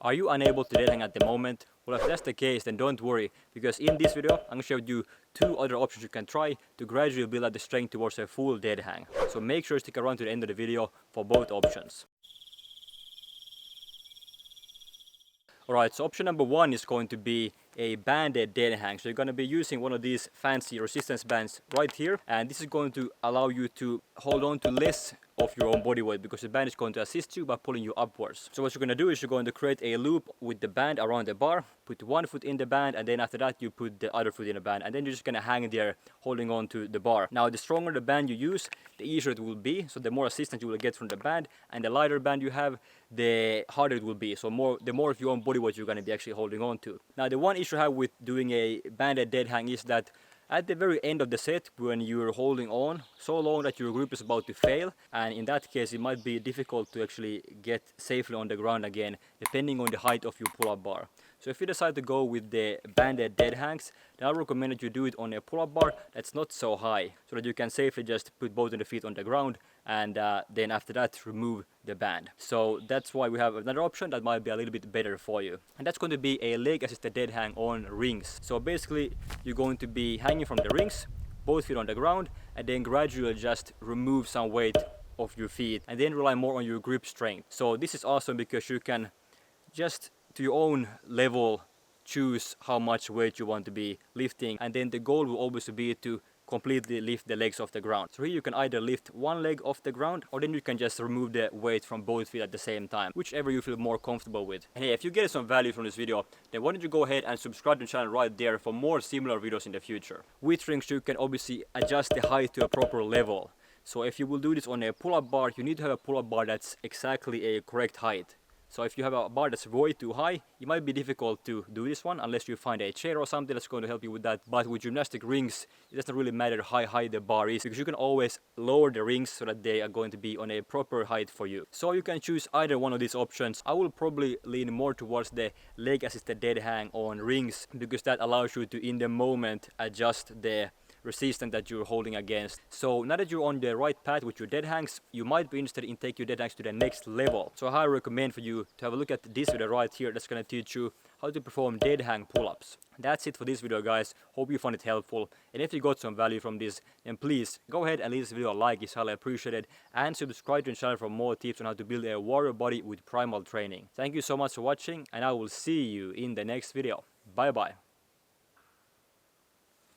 Are you unable to deadhang at the moment? Well, if that's the case, then don't worry, because in this video I'm going to show you 2 other options you can try to gradually build up the strength towards a full deadhang. So make sure to stick around to the end of the video for both options. Alright, so option number 1 is going to be a banded deadhang. So you're going to be using one of these fancy resistance bands right here, and this is going to allow you to hold on to less of your own body weight because the band is going to assist you by pulling you upwards. So what you're going to do is you're going to create a loop with the band around the bar, put one foot in the band, and then after that you put the other foot in the band, and then you're just going to hang there holding on to the bar. Now the stronger the band you use, the easier it will be, so the more assistance you will get from the band, and the lighter band you have, the harder it will be. So the more of your own body weight you're going to be actually holding on to. Now the one issue I have with doing a banded deadhang is that at the very end of the set, when you're holding on so long that your grip is about to fail, and in that case it might be difficult to actually get safely on the ground again, depending on the height of your pull-up bar. So if you decide to go with the banded deadhangs, then I recommend that you do it on a pull-up bar that's not so high, so that you can safely just put both of the feet on the ground and then after that remove the band. So that's why we have another option that might be a little bit better for you, and that's going to be a leg assisted deadhang on rings. So basically you're going to be hanging from the rings, both feet on the ground, and then gradually just remove some weight of your feet and then rely more on your grip strength. So this is awesome because you can just to your own level choose how much weight you want to be lifting, and then the goal will always be to completely lift the legs off the ground. So here you can either lift one leg off the ground, or then you can just remove the weight from both feet at the same time, whichever you feel more comfortable with. And hey, if you get some value from this video, then why don't you go ahead and subscribe to the channel right there for more similar videos in the future. With rings you can obviously adjust the height to a proper level. So if you will do this on a pull-up bar, you need to have a pull-up bar that's exactly a correct height. So if you have a bar that's way too high, it might be difficult to do this one unless you find a chair or something that's going to help you with that. But with gymnastic rings, it doesn't really matter how high the bar is, because you can always lower the rings so that they are going to be on a proper height for you. So you can choose either one of these options. I will probably lean more towards the leg assisted deadhang on rings, because that allows you to in the moment adjust the resistance that you're holding against. So now that you're on the right path with your deadhangs, you might be interested in taking your deadhangs to the next level. So I highly recommend for you to have a look at this video right here that's going to teach you how to perform deadhang pull-ups. That's it for this video, guys. Hope you found it helpful, and if you got some value from this, then please go ahead and leave this video a like. It's highly appreciated, and subscribe to the channel for more tips on how to build a warrior body with primal training. Thank you so much for watching, and I will see you in the next video. Bye bye.